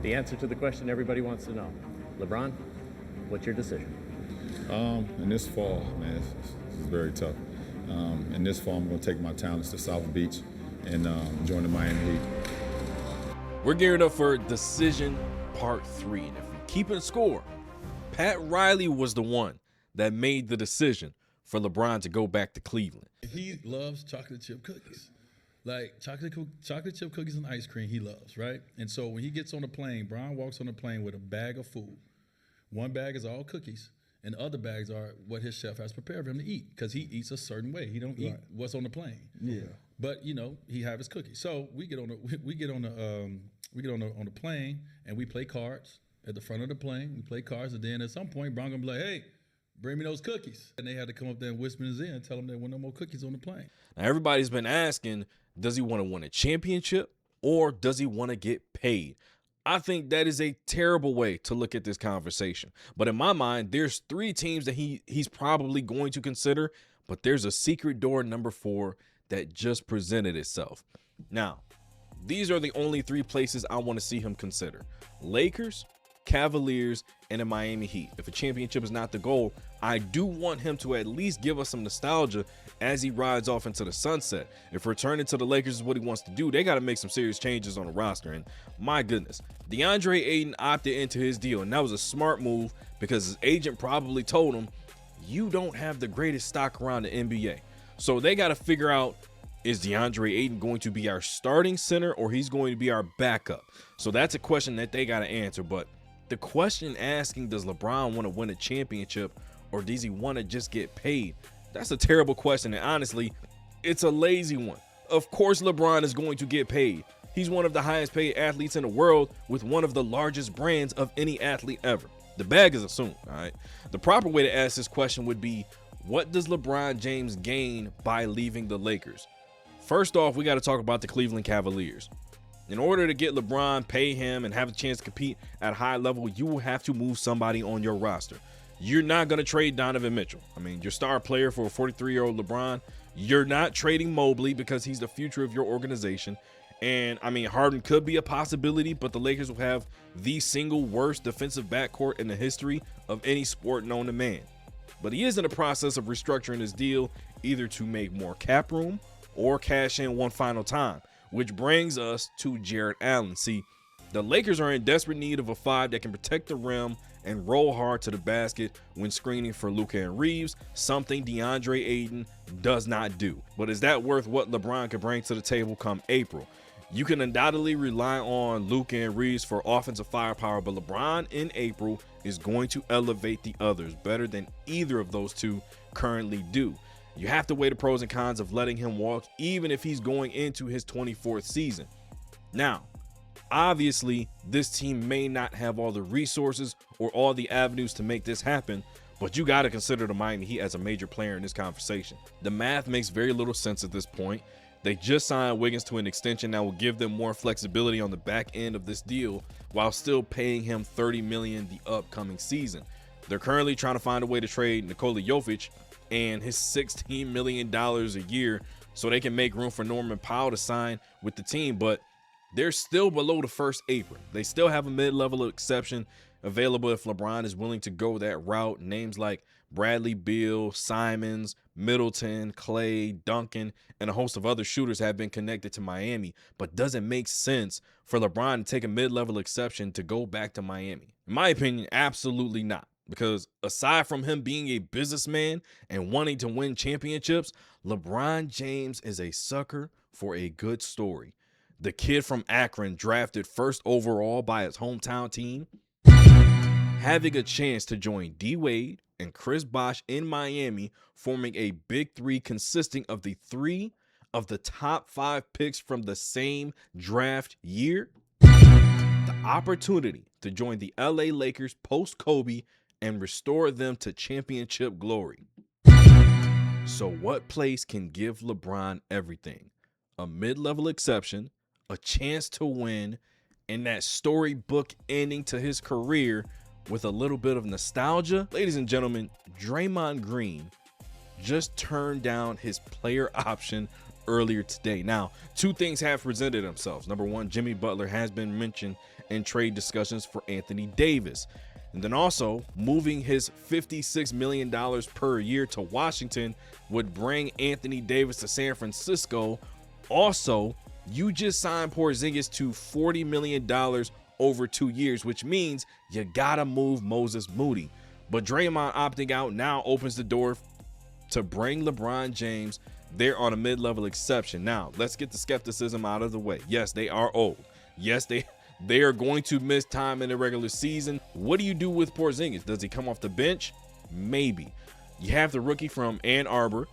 The answer to the question everybody wants to know. LeBron, what's your decision? In this fall, man, this is very tough. In this fall, I'm going to take my talents to South Beach and join the Miami Heat. We're gearing up for decision part 3. And if we keep it score, Pat Riley was the one that made the decision for LeBron to go back to Cleveland. He loves chocolate chip cookies. Like chocolate chip cookies and ice cream he loves, right? And so when he gets on the plane, Brian walks on the plane with a bag of food. One bag is all cookies, and the other bags are what his chef has prepared for him to eat, because he eats a certain way. He don't eat what's on the plane. Yeah. But he have his cookies. So we get on the plane and we play cards at the front of the plane. We play cards, and then at some point Brian gonna be like, "Hey, bring me those cookies." And they had to come up there and whisper in his ear and tell him there were no more cookies on the plane. Now everybody's been asking, does he want to win a championship or does he want to get paid? I think that is a terrible way to look at this conversation. But in my mind, there's 3 teams that he's probably going to consider, but there's a secret door number 4 that just presented itself. Now, these are the only 3 places I want to see him consider: Lakers, Cavaliers, and the Miami Heat. If a championship is not the goal, I do want him to at least give us some nostalgia as he rides off into the sunset. If returning to the Lakers is what he wants to do, they got to make some serious changes on the roster. And my goodness, DeAndre Ayton opted into his deal, and that was a smart move because his agent probably told him, you don't have the greatest stock around the NBA. So they got to figure out, is DeAndre Ayton going to be our starting center or he's going to be our backup? So that's a question that they got to answer. But the question asking, does LeBron want to win a championship or does he want to just get paid? That's a terrible question, and honestly, it's a lazy one. Of course LeBron is going to get paid. He's one of the highest paid athletes in the world with one of the largest brands of any athlete ever. The bag is assumed, all right? The proper way to ask this question would be, what does LeBron James gain by leaving the Lakers? First off, we got to talk about the Cleveland Cavaliers. In order to get LeBron, pay him, and have a chance to compete at a high level, you will have to move somebody on your roster. You're not going to trade Donovan Mitchell. I mean, your star player for a 43-year-old LeBron. You're not trading Mobley because he's the future of your organization. And, I mean, Harden could be a possibility, but the Lakers will have the single worst defensive backcourt in the history of any sport known to man. But he is in the process of restructuring his deal, either to make more cap room or cash in one final time, which brings us to Jarrett Allen. See, the Lakers are in desperate need of a 5 that can protect the rim and roll hard to the basket when screening for Luka and Reeves, something DeAndre Ayton does not do. But is that worth what LeBron could bring to the table come April? You can undoubtedly rely on Luka and Reeves for offensive firepower, but LeBron in April is going to elevate the others better than either of those two currently do. You have to weigh the pros and cons of letting him walk, even if he's going into his 24th season. Now, obviously, this team may not have all the resources or all the avenues to make this happen, but you got to consider the Miami Heat as a major player in this conversation. The math makes very little sense at this point. They just signed Wiggins to an extension that will give them more flexibility on the back end of this deal while still paying him $30 million the upcoming season. They're currently trying to find a way to trade Nikola Jokic and his $16 million a year so they can make room for Norman Powell to sign with the team, but they're still below the first apron. They still have a mid-level exception available if LeBron is willing to go that route. Names like Bradley Beal, Simons, Middleton, Clay, Duncan, and a host of other shooters have been connected to Miami, but doesn't make sense for LeBron to take a mid-level exception to go back to Miami. In my opinion, absolutely not. Because aside from him being a businessman and wanting to win championships, LeBron James is a sucker for a good story. The kid from Akron, drafted first overall by his hometown team, having a chance to join D Wade and Chris Bosh in Miami, forming a big 3 consisting of the 3 of the top 5 picks from the same draft year. The opportunity to join the LA Lakers post-Kobe and restore them to championship glory. So what place can give LeBron everything? A mid-level exception, a chance to win, and that storybook ending to his career with a little bit of nostalgia? Ladies and gentlemen, Draymond Green just turned down his player option earlier today. Now, two things have presented themselves. Number one, Jimmy Butler has been mentioned in trade discussions for Anthony Davis. And then also, moving his $56 million per year to Washington would bring Anthony Davis to San Francisco. Also, you just signed Porzingis to $40 million over 2 years, which means you gotta move Moses Moody. But Draymond opting out now opens the door to bring LeBron James there on a mid-level exception. Now, let's get the skepticism out of the way. Yes, they are old. Yes, they are going to miss time in the regular season. What do you do with Porzingis? Does he come off the bench? Maybe. You have the rookie from Ann Arbor.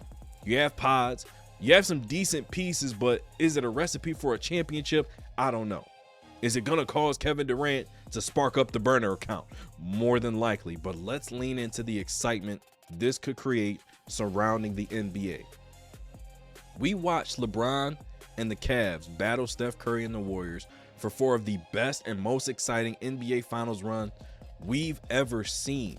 You have Pods. You have some decent pieces, but is it a recipe for a championship? I don't know. Is it going to cause Kevin Durant to spark up the burner account? More than likely, but let's lean into the excitement this could create surrounding the NBA. We watched LeBron and the Cavs battle Steph Curry and the Warriors for 4 of the best and most exciting NBA Finals run we've ever seen.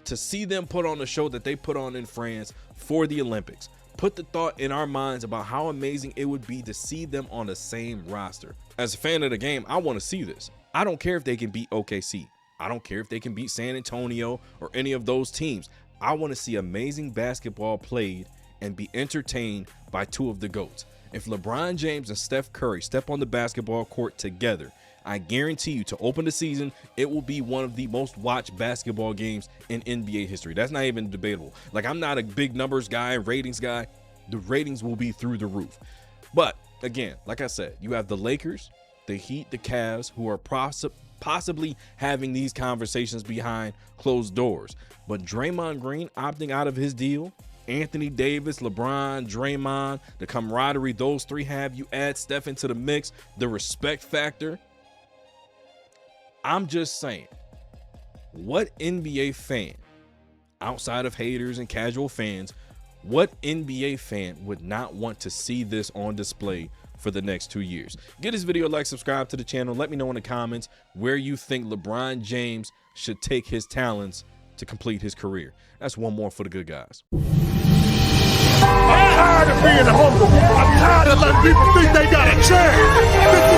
To see them put on the show that they put on in France for the Olympics, put the thought in our minds about how amazing it would be to see them on the same roster. As a fan of the game, I want to see this. I don't care if they can beat OKC. I don't care if they can beat San Antonio or any of those teams. I want to see amazing basketball played and be entertained by 2 of the GOATs. If LeBron James and Steph Curry step on the basketball court together, I guarantee you to open the season, it will be one of the most watched basketball games in NBA history. That's not even debatable. Like, I'm not a big numbers guy, ratings guy. The ratings will be through the roof. But again, like I said, you have the Lakers, the Heat, the Cavs, who are possibly having these conversations behind closed doors. But Draymond Green opting out of his deal, Anthony Davis, LeBron, Draymond, the camaraderie those 3 have, you add Steph into the mix, the respect factor. I'm just saying, what NBA fan, outside of haters and casual fans, what NBA fan would not want to see this on display for the next 2 years? Give this video a like, subscribe to the channel. Let me know in the comments where you think LeBron James should take his talents to complete his career. That's one more for the good guys. I'm tired of being humble. I'm tired of letting people think they got a chance.